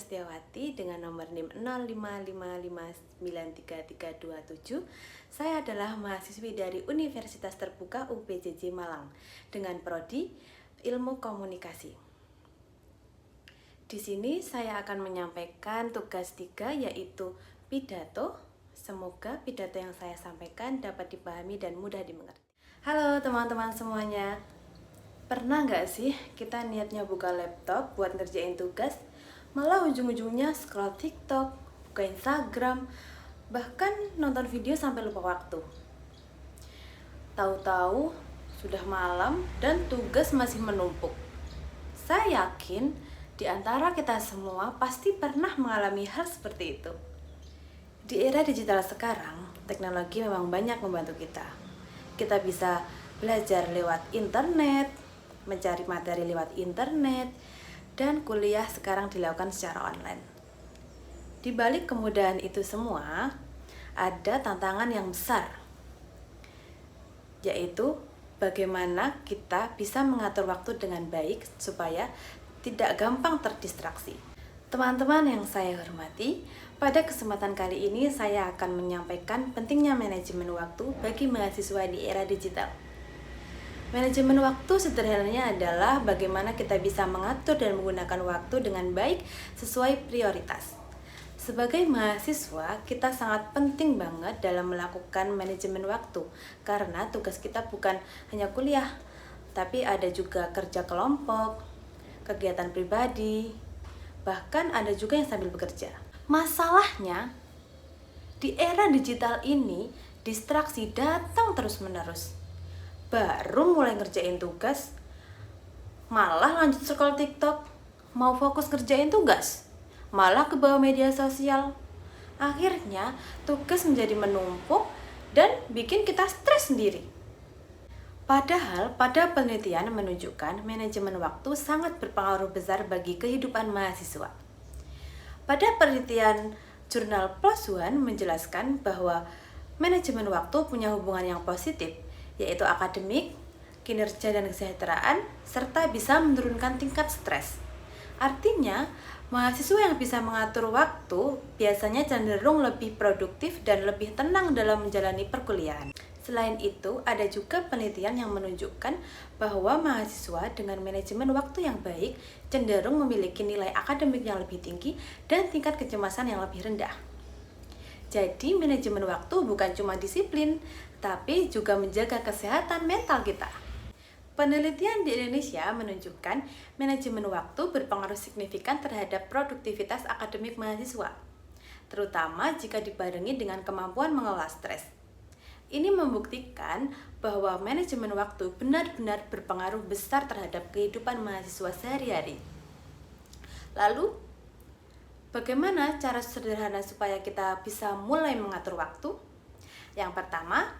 Setiawati dengan nomor NIM 0555593327. Saya adalah mahasiswi dari Universitas Terbuka UPJJ Malang dengan prodi Ilmu Komunikasi. Di sini saya akan menyampaikan tugas 3 yaitu pidato. Semoga pidato yang saya sampaikan dapat dipahami dan mudah dimengerti. Halo teman-teman semuanya. Pernah nggak sih kita niatnya buka laptop buat ngerjain tugas, malah ujung-ujungnya scroll TikTok, buka Instagram, bahkan nonton video sampai lupa waktu. Tahu-tahu sudah malam dan tugas masih menumpuk. Saya yakin di antara kita semua pasti pernah mengalami hal seperti itu. Di era digital sekarang, teknologi memang banyak membantu kita. Kita bisa belajar lewat internet, mencari materi lewat internet, dan kuliah sekarang dilakukan secara online. Di balik kemudahan itu semua, ada tantangan yang besar, yaitu bagaimana kita bisa mengatur waktu dengan baik supaya tidak gampang terdistraksi. Teman-teman yang saya hormati, pada kesempatan kali ini saya akan menyampaikan pentingnya manajemen waktu bagi mahasiswa di era digital. Manajemen waktu sederhananya adalah bagaimana kita bisa mengatur dan menggunakan waktu dengan baik sesuai prioritas. Sebagai mahasiswa, kita sangat penting banget dalam melakukan manajemen waktu karena tugas kita bukan hanya kuliah, tapi ada juga kerja kelompok, kegiatan pribadi, bahkan ada juga yang sambil bekerja. Masalahnya, di era digital ini, distraksi datang terus-menerus. Baru mulai ngerjain tugas, malah lanjut scroll TikTok. Mau fokus ngerjain tugas, malah ke bawah media sosial. Akhirnya tugas menjadi menumpuk dan bikin kita stres sendiri. Padahal pada penelitian menunjukkan manajemen waktu sangat berpengaruh besar bagi kehidupan mahasiswa. Pada penelitian jurnal PLOS ONE menjelaskan bahwa manajemen waktu punya hubungan yang positif, yaitu akademik, kinerja dan kesejahteraan, serta bisa menurunkan tingkat stres. Artinya, mahasiswa yang bisa mengatur waktu biasanya cenderung lebih produktif dan lebih tenang dalam menjalani perkuliahan. Selain itu, ada juga penelitian yang menunjukkan bahwa mahasiswa dengan manajemen waktu yang baik cenderung memiliki nilai akademik yang lebih tinggi dan tingkat kecemasan yang lebih rendah. Jadi, manajemen waktu bukan cuma disiplin, tapi juga menjaga kesehatan mental kita. Penelitian di Indonesia menunjukkan manajemen waktu berpengaruh signifikan terhadap produktivitas akademik mahasiswa, terutama jika dibarengi dengan kemampuan mengelola stres. Ini membuktikan bahwa manajemen waktu benar-benar berpengaruh besar terhadap kehidupan mahasiswa sehari-hari. Lalu, bagaimana cara sederhana supaya kita bisa mulai mengatur waktu? Yang pertama,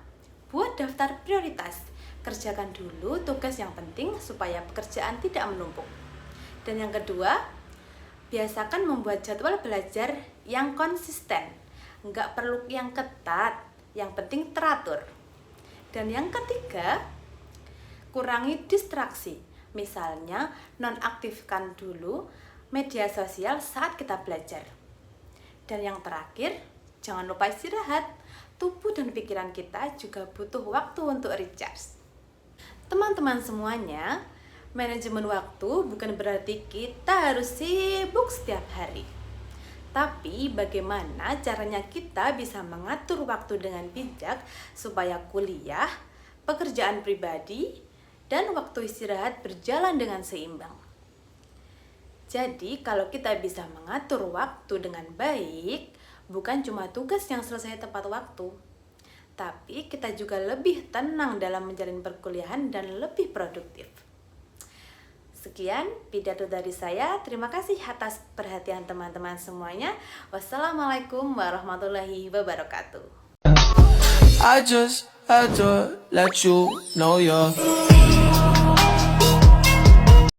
buat daftar prioritas. Kerjakan dulu tugas yang penting supaya pekerjaan tidak menumpuk. Dan yang kedua, biasakan membuat jadwal belajar yang konsisten. Nggak perlu yang ketat, yang penting teratur. Dan yang ketiga, kurangi distraksi. Misalnya, nonaktifkan dulu media sosial saat kita belajar. Dan yang terakhir, jangan lupa istirahat. Tubuh dan pikiran kita juga butuh waktu untuk recharge. Teman-teman semuanya, manajemen waktu bukan berarti kita harus sibuk setiap hari. Tapi bagaimana caranya kita bisa mengatur waktu dengan bijak supaya kuliah, pekerjaan pribadi, dan waktu istirahat berjalan dengan seimbang. Jadi, kalau kita bisa mengatur waktu dengan baik, bukan cuma tugas yang selesai tepat waktu, tapi kita juga lebih tenang dalam menjalani perkuliahan dan lebih produktif. Sekian pidato dari saya. Terima kasih atas perhatian teman-teman semuanya. Wassalamualaikum warahmatullahi wabarakatuh. I just had to let you know you're